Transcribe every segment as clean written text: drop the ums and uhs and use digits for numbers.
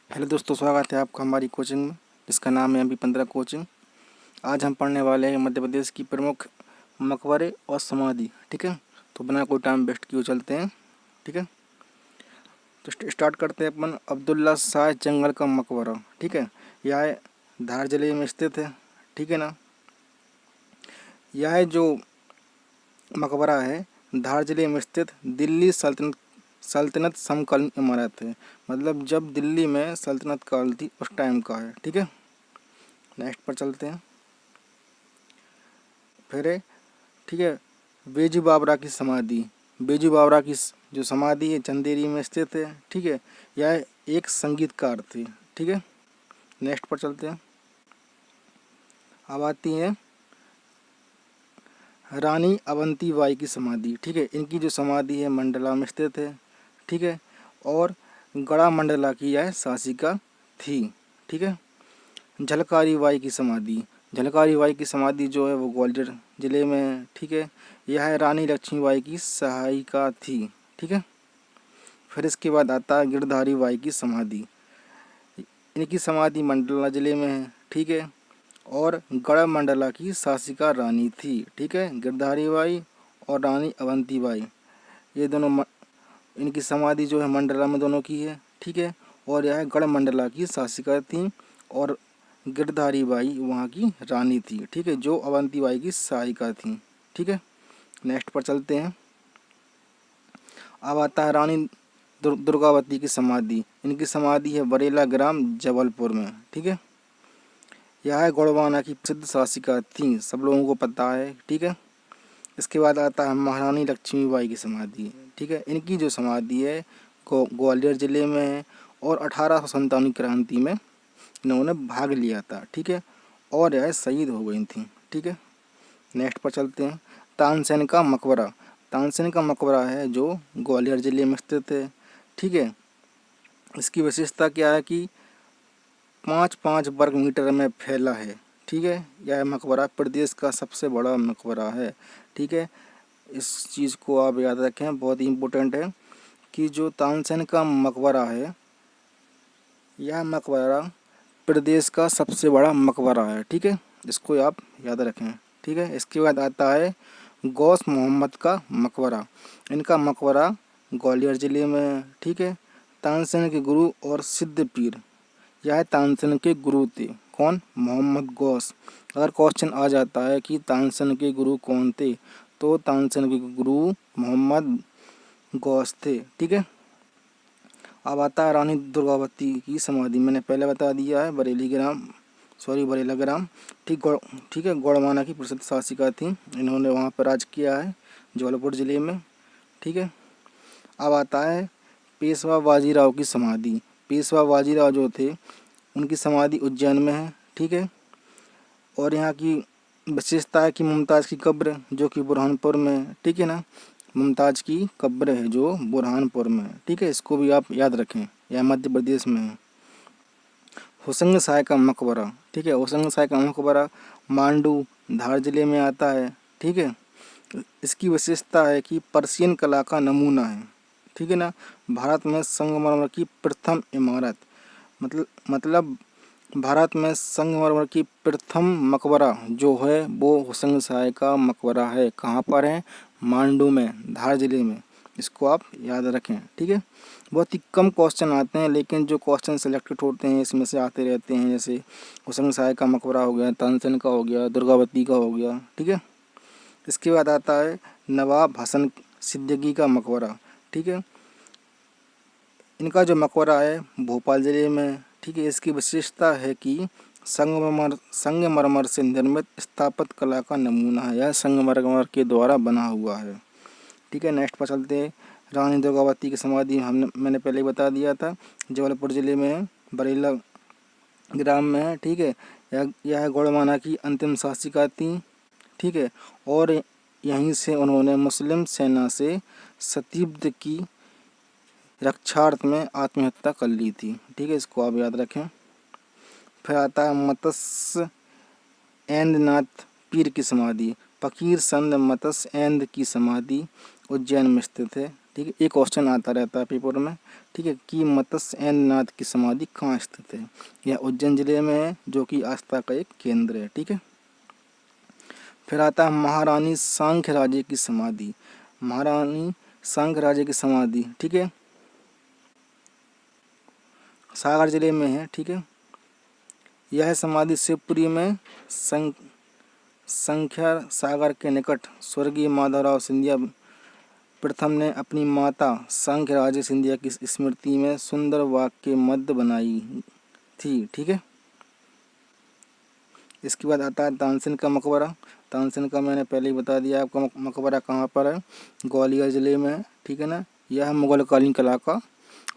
Hello दोस्तों, स्वागत है आपका हमारी कोचिंग में जिसका नाम है MB15 कोचिंग। आज हम पढ़ने वाले हैं मध्य प्रदेश की प्रमुख मकबरे और समाधि। ठीक है, तो बिना कोई टाइम वेस्ट किए चलते हैं। ठीक है, तो स्टार्ट करते हैं अपन। अब्दुल्ला शाह जंगल का मकबरा। ठीक है, यह धार जिले में स्थित है। ठीक है ना, यह जो मकबरा है धार जिले में स्थित दिल्ली सल्तनत समकालीन इमारत है। मतलब जब दिल्ली में सल्तनत काल थी उस टाइम का है। ठीक है, नेक्स्ट पर चलते हैं। फिर ठीक है, बेजू बावरा की समाधि। बेजू बावरा की जो समाधि है चंदेरी में स्थित है। ठीक है, यह एक संगीतकार थे। ठीक है, नेक्स्ट पर चलते हैं। अब आती है रानी अवंतीबाई की समाधि। ठीक है, इनकी जो समाधि है मंडला में स्थित है। ठीक है, और गढ़ा मंडला की यह शासिका थी। ठीक है, झलकारी बाई की समाधि। झलकारी बाई की समाधि जो है वो ग्वालियर ज़िले में है। ठीक है, यह रानी लक्ष्मीबाई की सहायिका थी। ठीक है, फिर इसके बाद आता है गिरधारी बाई की समाधि। इनकी समाधि मंडला ज़िले में है। ठीक है, और गढ़ मंडला की शासिका रानी थी। ठीक है, गिरधारी बाई और रानी अवंती बाई ये दोनों इनकी समाधि जो है मंडला में दोनों की है। ठीक है, और यह गढ़ मंडला की शासिका थी और गिरधारी बाई वहाँ की रानी थी। ठीक है, जो अवंती बाई की सहायिका थी। ठीक है, नेक्स्ट पर चलते हैं। अब आता है रानी दुर्गावती की समाधि। इनकी समाधि है बरेला ग्राम जबलपुर में। ठीक है, यह गोंडवाना की प्रसिद्ध शासिका थी, सब लोगों को पता है। ठीक है, इसके बाद आता है महारानी लक्ष्मीबाई की समाधि। ठीक है, इनकी जो समाधि है ग्वालियर ज़िले में है और 1897 क्रांति में इन्होंने भाग लिया था। ठीक है, और यह शहीद हो गई थी। ठीक है, नेक्स्ट पर चलते हैं। तानसेन का मकबरा। तानसेन का मकबरा है जो ग्वालियर ज़िले में स्थित है। ठीक है, इसकी विशेषता क्या है कि 5-5 वर्ग मीटर में फैला है। ठीक है, यह मकबरा प्रदेश का सबसे बड़ा मकबरा है। ठीक है, इस चीज़ को आप याद रखें, बहुत ही इम्पोर्टेंट है कि जो तानसेन का मकबरा है यह मकबरा प्रदेश का सबसे बड़ा मकबरा है। ठीक है, इसको आप याद रखें। ठीक है, इसके बाद आता है गौस मोहम्मद का मकबरा। इनका मकबरा ग्वालियर ज़िले में है। ठीक है, तानसेन के गुरु और सिद्ध पीर यह तानसेन के गुरु थे। कौन? मोहम्मद गौस। अगर क्वेश्चन आ जाता है कि तानसेन के गुरु कौन थे, तो तानसेन के गुरु मोहम्मद गौस थे। ठीक है, अब आता है रानी दुर्गावती की समाधि। मैंने पहले बता दिया है, बरेला ग्राम। ठीक है, गोंडवाना की प्रसिद्ध शासिका थी, इन्होंने वहाँ पर राज किया है जबलपुर ज़िले में। ठीक है, अब आता है पेशवा बाजीराव की समाधि। पेशवा बाजीराव जो थे उनकी समाधि उज्जैन में है। ठीक है, और यहाँ की विशेषता है कि मुमताज़ की कब्र जो कि बुरहानपुर में है। ठीक है ना, मुमताज़ की कब्र है जो बुरहानपुर में है। ठीक है, इसको भी आप याद रखें, यह मध्य प्रदेश में है। होशंग शाह का मकबरा। ठीक है, होशंग शाह का मकबरा मांडू धार जिले में आता है। ठीक है, इसकी विशेषता है कि पर्शियन कला का नमूना है। ठीक है ना, भारत में संगमरमर की प्रथम इमारत मतलब भारत में संगमरमर की प्रथम मकबरा जो है वो होशंग शाह का मकबरा है। कहाँ पर है? मांडू में, धार जिले में। इसको आप याद रखें। ठीक है, बहुत ही कम क्वेश्चन आते हैं, लेकिन जो क्वेश्चन सिलेक्टेड होते हैं इसमें से आते रहते हैं। जैसे होशंग शाह का मकबरा हो गया, तानसेन का हो गया, दुर्गावती का हो गया। ठीक है, इसके बाद आता है नवाब हसन सिद्दीकी का मकबरा। ठीक है, इनका जो मकबरा है भोपाल ज़िले में। ठीक है, इसकी विशेषता है कि संगमरमर से निर्मित स्थापत्य कला का नमूना है। यह संगमरमर के द्वारा बना हुआ है। ठीक है, नेक्स्ट पर चलते हैं। रानी दुर्गावती की समाधि मैंने पहले ही बता दिया था, जबलपुर ज़िले में है, बरेला ग्राम में है। ठीक है, यह गोंडवाना की अंतिम शासिका थी। ठीक है, और यहीं से उन्होंने मुस्लिम सेना से सतीब्द की रक्षार्थ में आत्महत्या कर ली थी। ठीक है, इसको आप याद रखें। फिर आता है मत्स्य ऐंद्रनाथ पीर की समाधि। फकीर संत मत्स्य ऐंद्र की समाधि उज्जैन में स्थित है। ठीक है, एक क्वेश्चन आता रहता है पेपर में, ठीक है, कि मत्स्य नाथ की समाधि कहाँ स्थित है। यह उज्जैन जिले में है, जो कि आस्था का एक केंद्र है। ठीक है, फिर आता है महारानी सांख्य राजे की समाधि। महारानी सांख्य राजे की समाधि, ठीक है, सागर जिले में है। ठीक है, यह समाधि शिवपुरी में संख्या सागर के निकट स्वर्गीय माधवराव सिंधिया प्रथम ने अपनी माता सांख्य राजे सिंधिया की स्मृति में सुंदर बाग के मध्य बनाई थी। ठीक है, इसके बाद आता है तानसेन का मकबरा। तानसेन का मैंने पहले ही बता दिया आपका मकबरा कहाँ पर है, ग्वालियर ज़िले में है। ठीक है ना, यह मुगल कालीन कला का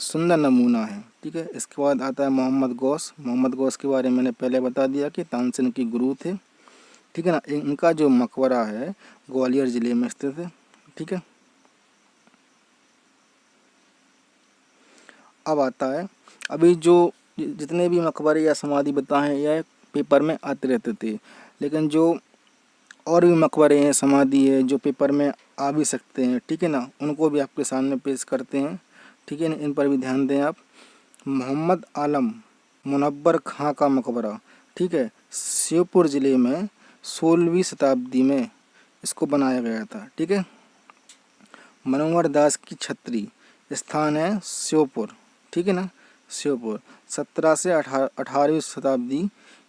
सुंदर नमूना है। ठीक है, इसके बाद आता है मोहम्मद गौस। मोहम्मद गौस के बारे में मैंने पहले बता दिया कि तानसेन के गुरु थे। ठीक है ना, इनका जो मकबरा है ग्वालियर ज़िले में स्थित है। ठीक है, अब आता है, अभी जो जितने भी मकबरे या समाधि बताए हैं यह पेपर में आते रहते थे, लेकिन जो और भी मकबरे हैं, समाधि है, जो पेपर में आ भी सकते हैं, ठीक है ना, उनको भी आपके सामने पेश करते हैं। ठीक है, इन पर भी ध्यान दें आप। मोहम्मद आलम मुनव्वर खां का मकबरा, ठीक है, श्योपुर ज़िले में 16वीं शताब्दी में इसको बनाया गया था। ठीक है, मनोहर दास की छत्री, स्थान है श्योपुर। ठीक है ना, श्योपुर 17 से 18वीं शताब्दी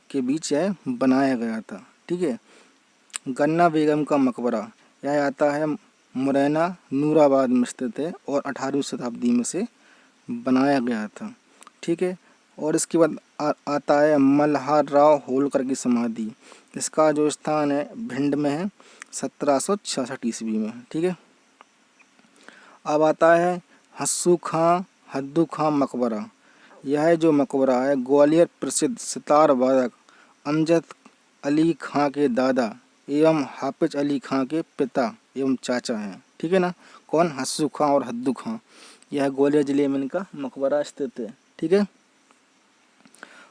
के बीच यह बनाया गया था। ठीक है, गन्ना बेगम का मकबरा, यह आता है मुरैना नूराबाद में स्थित है और 18वीं शताब्दी में से बनाया गया था। ठीक है, और इसके बाद आता है मल्हार राव होलकर की समाधि। इसका जो स्थान है भिंड में है, 1766 ईस्वी में। ठीक है, अब आता है हस्सू खां हद्दू खां मकबरा। यह जो मकबरा है ग्वालियर प्रसिद्ध सितार वादक अमजद अली खां के दादा एवं हाफिज अली खां के पिता एवं चाचा हैं। ठीक है ना, कौन, हस्सू खां और हद्दू खां। यह ग्वालियर जिले में इनका मकबरा स्थित है। ठीक है,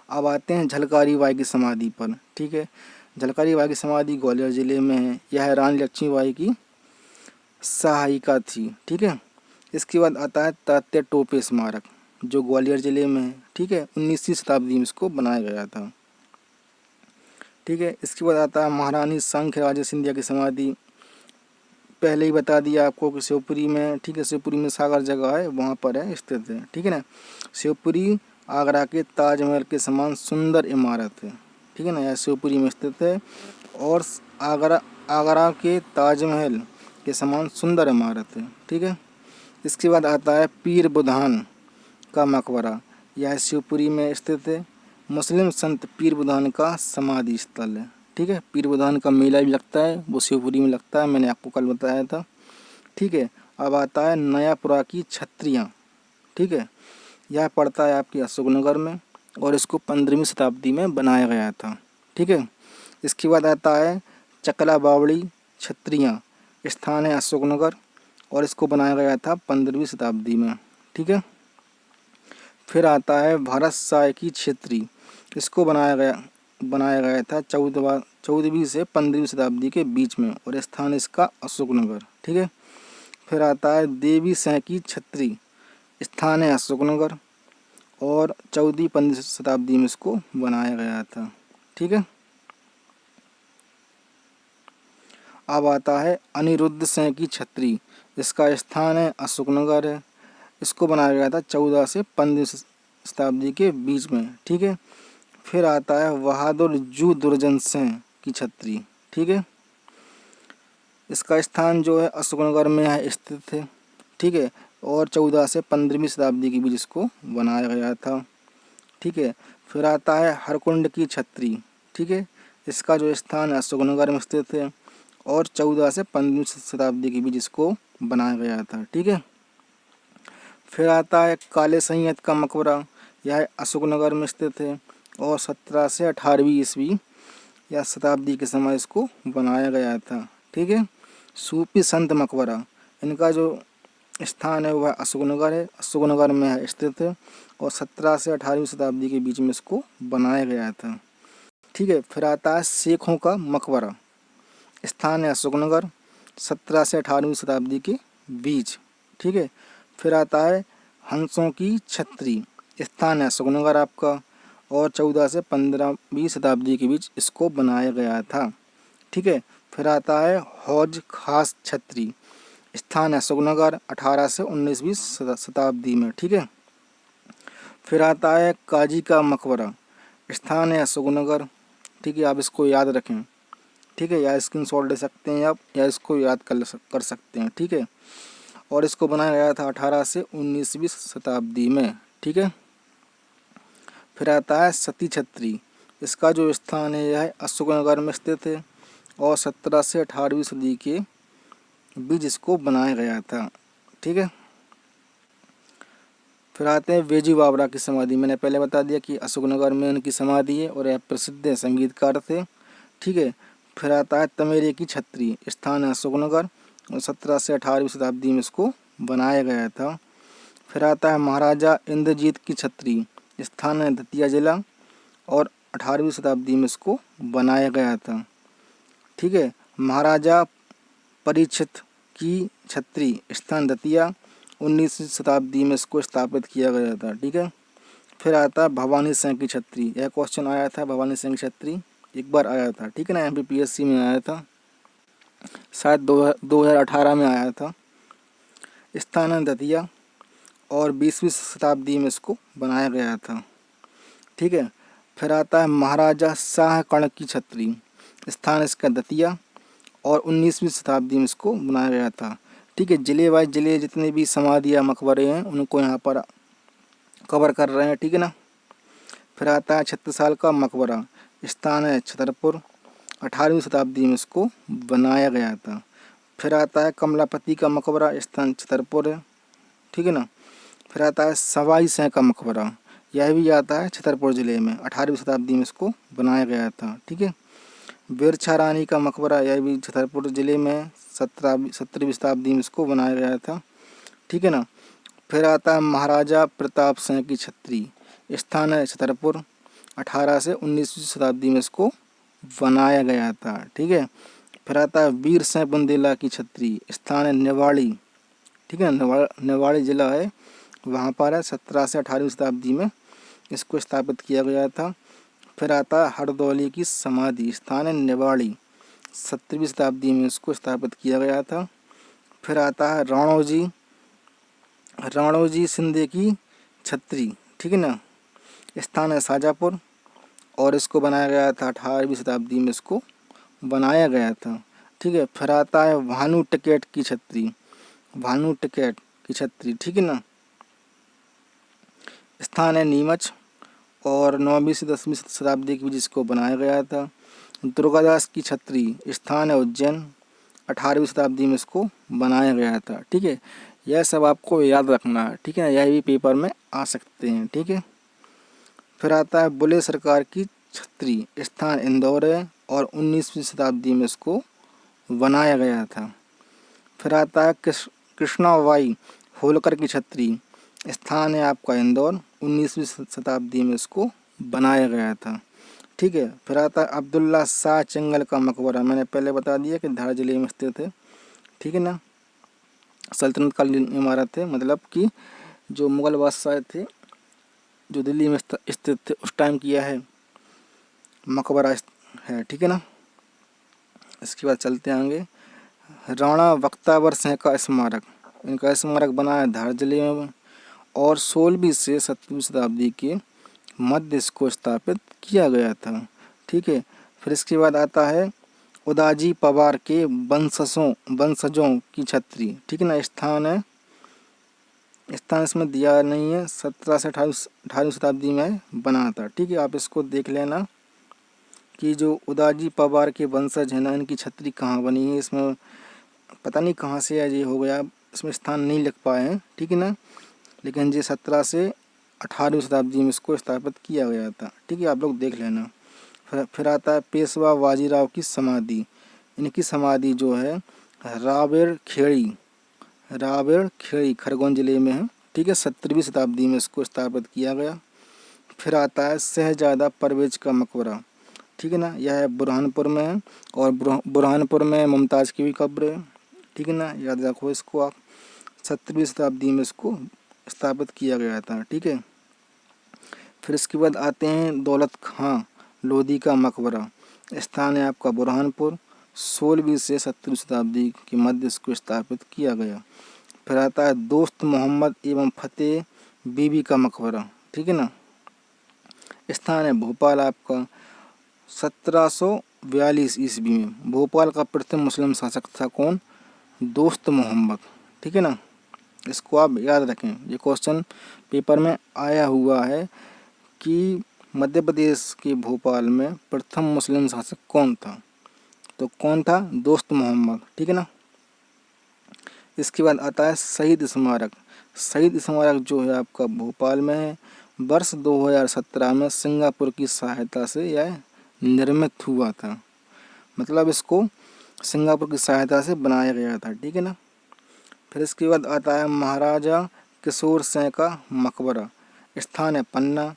अब आते हैं झलकारी बाई की समाधि पर। ठीक है, झलकारी बाई की समाधि ग्वालियर जिले में है। यह रानी लक्ष्मीबाई की सहायिका थी। ठीक है, इसके बाद आता है तात्या टोपे स्मारक, जो ग्वालियर जिले में है। ठीक है, 19वीं शताब्दी में इसको बनाया गया था। ठीक है, इसके बाद आता है महारानी सांख्य राजे सिंधिया की समाधि। पहले ही बता दिया आपको कि शिवपुरी में, ठीक है, शिवपुरी में सागर जगह है, वहाँ पर है, स्थित है। ठीक है ना, शिवपुरी आगरा के ताजमहल के समान सुंदर इमारत है। ठीक है ना, यह शिवपुरी में स्थित है और आगरा के ताजमहल के समान सुंदर इमारत है। ठीक है, इसके बाद आता है पीर बुधान का मकबरा। यह शिवपुरी में स्थित है। मुस्लिम संत पीर बुधान का समाधि स्थल है। ठीक है, पीर बुधान का मेला भी लगता है, वो शिवपुरी में लगता है, मैंने आपको कल बताया था। ठीक है, अब आता है नयापुरा की छत्रियाँ। ठीक है, यह पड़ता है आपके अशोकनगर में और इसको 15वीं शताब्दी में बनाया गया था। ठीक है, इसके बाद आता है चकला बावड़ी छत्रियाँ, स्थान है अशोकनगर और इसको बनाया गया था 15वीं शताब्दी में। ठीक है, फिर आता है भारत साय की छेत्री। इसको बनाया गया था 14वीं से 15वीं शताब्दी के बीच में और स्थान इसका अशोकनगर। ठीक है, फिर आता है देवी सैं की छत्री, स्थान है अशोकनगर और 14वीं-15वीं शताब्दी में इसको बनाया गया था। ठीक है, अब आता है अनिरुद्ध सैं की छत्री। इसका स्थान है अशोकनगर है। इसको बनाया गया था 14 से 15वीं शताब्दी के बीच में। ठीक है, फिर आता है बहादुर जू दुर्जन सिंह की छत्री। ठीक है, इसका स्थान जो है अशोकनगर में है, स्थित है। ठीक है, और 14 से 15वीं शताब्दी के बीच इसको बनाया गया था। ठीक है, फिर आता है हरकुंड की छत्री। ठीक है, इसका जो स्थान अशोकनगर में स्थित है और 14 से 15वीं शताब्दी के बीच इसको बनाया गया था। ठीक है, फिर आता है काले सैयद का मकबरा। यह अशोकनगर में स्थित है और 17 से 18वीं ईस्वी या शताब्दी के समय इसको बनाया गया था। ठीक है, सूफी संत मकबरा, इनका जो स्थान है वह अशोकनगर है, अशोकनगर में है, स्थित है और 17 से 18वीं शताब्दी के बीच में इसको बनाया गया था। ठीक है, फिर आता है शेखों का मकबरा, स्थान है अशोकनगर, 17 से 18वीं शताब्दी के बीच। ठीक है। फिर आता है हंसों की छत्री, स्थान है अशोकनगर आपका, और 14 से 15वीं शताब्दी के बीच इसको बनाया गया था। ठीक है। फिर आता है हौज खास छत्री, स्थान है अशोकनगर, 18 से 19वीं शताब्दी में। ठीक है। फिर आता है काजी का मकबरा, स्थान है अशोकनगर। ठीक है, आप इसको याद रखें। ठीक है, या स्क्रीनशॉट ले सकते हैं आप, या इसको याद कर सकते हैं। ठीक है। और इसको बनाया गया था 18 से 19वीं शताब्दी में। ठीक है। फिर आता है सती छत्री, इसका जो स्थान है यह अशोकनगर में स्थित है, और 17 से 18वीं सदी के बीच इसको बनाया गया था। ठीक है। फिर आते हैं वेजू बावरा की समाधि। मैंने पहले बता दिया कि अशोकनगर में उनकी समाधि है और यह प्रसिद्ध संगीतकार थे। ठीक है। फिर आता है तमेरे की छत्री, स्थान है अशोकनगर, और 17 से 18वीं शताब्दी में इसको बनाया गया था। फिर आता है महाराजा इंद्रजीत की छत्री, स्थान है दतिया जिला, और 18वीं शताब्दी में इसको बनाया गया था। ठीक है। महाराजा परीक्षित की छत्री, स्थान दतिया, 19वीं शताब्दी में इसको स्थापित किया गया था। ठीक है। फिर आता है भवानी सिंह की छत्री, यह क्वेश्चन आया था, भवानी सिंह की छत्री एक बार आया था। ठीक है ना, MPPSC में आया था, शायद 2018 में आया था। स्थान है दतिया, और 20वीं शताब्दी में इसको बनाया गया था। ठीक है। फिर आता है महाराजा शाह कर्ण की छत्री, स्थान इसका दतिया, और 19वीं शताब्दी में इसको बनाया गया था। ठीक है। जिले वाइज जिले जितने भी समाधि या मकबरे हैं उनको यहाँ पर कवर कर रहे हैं। ठीक है ना। फिर आता है छत्रसाल का मकबरा, स्थान है छतरपुर, 18वीं शताब्दी में इसको बनाया गया था। फिर आता है कमलापति का मकबरा, स्थान छतरपुर है। ठीक है ना। फिर आता है सवाई सिंह का मकबरा, यह भी आता है छतरपुर ज़िले में, 18वीं शताब्दी में इसको बनाया गया था। ठीक है। बिरछा रानी का मकबरा, यह भी छतरपुर ज़िले में 17वीं शताब्दी में इसको बनाया गया था। ठीक है ना। फिर आता है महाराजा प्रताप सिंह की छत्री, स्थान है छतरपुर, 18 से 19वीं शताब्दी में इसको बनाया गया था। ठीक है। फिर आता है वीर सिंह बुंदेला की छत्री, स्थान है निवाड़ी। ठीक है। निवाड़ी जिला है, वहाँ पर है, 17 से 18वीं शताब्दी में इसको स्थापित किया गया था। फिर आता है हरदौली की समाधि, स्थान है निवाड़ी, 17वीं शताब्दी में इसको स्थापित किया गया था। फिर आता है राणोजी शिंदे की छत्री, ठीक है ना, स्थान है शाजापुर, और इसको बनाया गया था 18वीं शताब्दी में इसको बनाया गया था। ठीक है। फिर आता है भानु टिकैत की छत्री, भानु टिकैत की छत्री, ठीक है ना, स्थान है नीमच, और 9वीं से 10वीं शताब्दी के बीच इसको बनाया गया था। दुर्गादास की छत्री, स्थान है उज्जैन, 18वीं शताब्दी में इसको बनाया गया था। ठीक है। यह सब आपको याद रखना है। ठीक है। यह भी पेपर में आ सकते हैं। ठीक है। फिर आता है बुले सरकार की छत्री, स्थान इंदौर है, और 19वीं शताब्दी में इसको बनाया गया था। फिर आता है कृष्णाबाई होलकर की छत्री, स्थान है आपका इंदौर, 19वीं शताब्दी में इसको बनाया गया था। ठीक है। फिर आता है अब्दुल्ला शाह चंगल का मकबरा, मैंने पहले बता दिया कि धार जिले में स्थित है। ठीक है ना, सल्तनत कालीन इमारत है, मतलब कि जो मुग़ल बादशाह थे जो दिल्ली में स्थित थे उस टाइम किया है मकबरा है। ठीक है ना। इसके बाद चलते हैं आगे। राणा बख्तावर सिंह का स्मारक, इनका स्मारक बना है धार जिले में, और 16वीं से 17वीं शताब्दी के मध्य इसको स्थापित किया गया था। ठीक है। फिर इसके बाद आता है उदाजी पवार के वंशजों की छत्री, ठीक है ना, स्थान इसमें दिया नहीं है, 17 से 18वीं शताब्दी में बना था। ठीक है। आप इसको देख लेना कि जो उदाजी पवार के वंशज हैं ना, इनकी छत्री कहाँ बनी है, इसमें पता नहीं कहाँ से ये हो गया, इसमें स्थान नहीं लिख पाए हैं। ठीक है ना, लेकिन ये 17 से 18वीं शताब्दी में इसको स्थापित किया गया था। ठीक है, आप लोग देख लेना। फिर आता है पेशवा बाजीराव की समाधि, इनकी समाधि जो है रावेर खेड़ी खरगोन जिले में है। ठीक है, 17वीं शताब्दी में इसको स्थापित किया गया। फिर आता है शहजादा परवेज का मकबरा, ठीक है ना, यह बुरहानपुर में है, और बुरहानपुर में मुमताज़ की भी कब्र है। ठीक है ना, याद रखो इसको आप। 17वीं शताब्दी में इसको स्थापित किया गया था। ठीक है, फिर इसके बाद आते हैं दौलत खां लोधी का मकबरा। स्थान है आपका बुरहानपुर। 16वीं से 17वीं शताब्दी के मध्य इसको स्थापित किया गया। फिर आता है दोस्त मोहम्मद एवं फतेह बीबी का मकबरा। ठीक है ना, स्थान है भोपाल आपका। 1742 ईस्वी में भोपाल का प्रथम मुस्लिम शासक था कौन? दोस्त मोहम्मद। ठीक है ना, इसको आप याद रखें, ये क्वेश्चन पेपर में आया हुआ है कि मध्य प्रदेश के भोपाल में प्रथम मुस्लिम शासक कौन था? तो कौन था? दोस्त मोहम्मद। ठीक है ना, इसके बाद आता है शहीद स्मारक। शहीद स्मारक जो है आपका भोपाल में है। वर्ष 2017 में सिंगापुर की सहायता से यह निर्मित हुआ था, मतलब इसको सिंगापुर की सहायता से बनाया गया था। ठीक है ना, फिर इसके बाद आता है महाराजा किशोर सिंह का मकबरा। स्थान है पन्ना।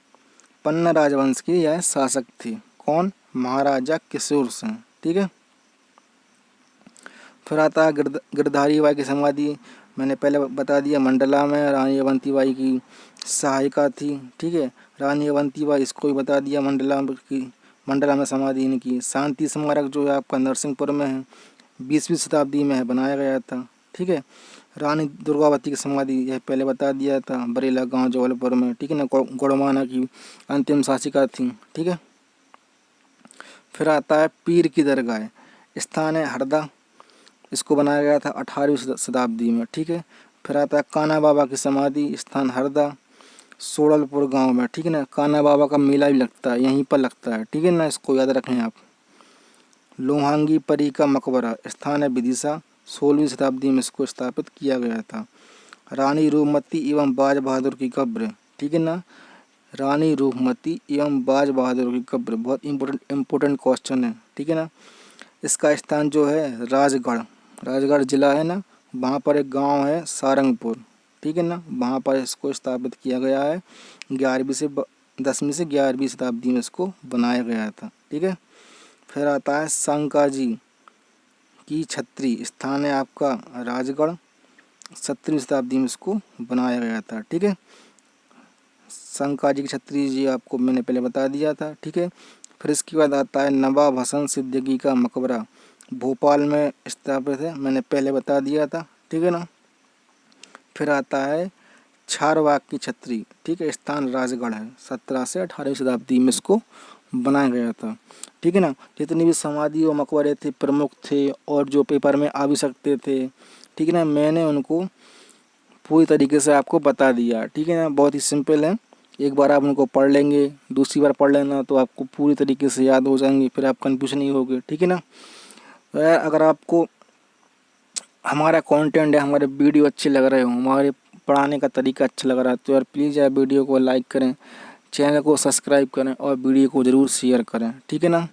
पन्ना राजवंश की यह शासक थे। कौन? महाराजा किशोर सिंह। ठीक है, फिर आता है गिरधारी बाई की समाधि। मैंने पहले बता दिया, मंडला में रानी अवंतीबाई की सहायिका थी। ठीक है, रानी अवंतीबाई इसको भी बता दिया, मंडला में समाधि इनकी। शांति स्मारक जो है आपका नरसिंहपुर में है, 20वीं शताब्दी में है बनाया गया था। ठीक है, रानी दुर्गावती की समाधि यह पहले बता दिया था, बरेला गांव जबलपुर में। ठीक है ना, गौड़माना की अंतिम शासिका थी। ठीक है, फिर आता है पीर की दरगाह। स्थान है हरदा। इसको बनाया गया था 18वीं शताब्दी में। ठीक है, फिर आता है कान्हा बाबा की समाधि। स्थान हरदा, सोड़लपुर गांव में। ठीक है ना, कान्हा बाबा का मेला भी लगता है, यहीं पर लगता है। ठीक है ना, इसको याद रखें आप। लोहांगी परी का मकबरा। स्थान है विदिशा। 16वीं शताब्दी में इसको स्थापित किया गया था। रानी रूपमती एवं बाज बहादुर की कब्र। ठीक है ना, रानी रूपमती एवं बाज बहादुर की कब्र बहुत इम्पोर्टेंट क्वेश्चन है। ठीक है ना, इसका स्थान जो है राजगढ़ जिला है ना, वहाँ पर एक गांव है सारंगपुर। ठीक है ना, वहाँ पर इसको स्थापित किया गया है। 10वीं से 11वीं शताब्दी में इसको बनाया गया था। ठीक है, फिर आता है संकाजी की छत्री। स्थान है आपका राजगढ़। 17वीं शताब्दी में इसको बनाया गया था। ठीक है, संकाजी की छत्री जी आपको मैंने पहले बता दिया था। ठीक है, फिर इसके बाद आता है नवाब हसन सिद्दीकी का मकबरा। भोपाल में स्थापित है, मैंने पहले बता दिया था। ठीक है ना, फिर आता है चारबाग की छत्री। ठीक है, स्थान राजगढ़ है। 17 से 18वीं शताब्दी में इसको बनाया गया था। ठीक है ना, जितनी भी समाधि और मकबरे थे प्रमुख थे और जो पेपर में आ भी सकते थे। ठीक है ना, मैंने उनको पूरी तरीके से आपको बता दिया। ठीक है ना, बहुत ही सिंपल है। एक बार आप उनको पढ़ लेंगे, दूसरी बार पढ़ लेना तो आपको पूरी तरीके से याद हो जाएंगे, फिर आप कन्फ्यूजन नहीं होगे। ठीक है ना, अगर आपको हमारा कंटेंट है, हमारे वीडियो अच्छे लग रहे हो, हमारे पढ़ाने का तरीका अच्छा लग रहा है तो यार प्लीज़ यार वीडियो को लाइक करें, चैनल को सब्सक्राइब करें और वीडियो को ज़रूर शेयर करें। ठीक है ना,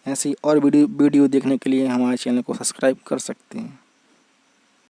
ऐसी और वीडियो देखने के लिए हमारे चैनल को सब्सक्राइब कर सकते हैं।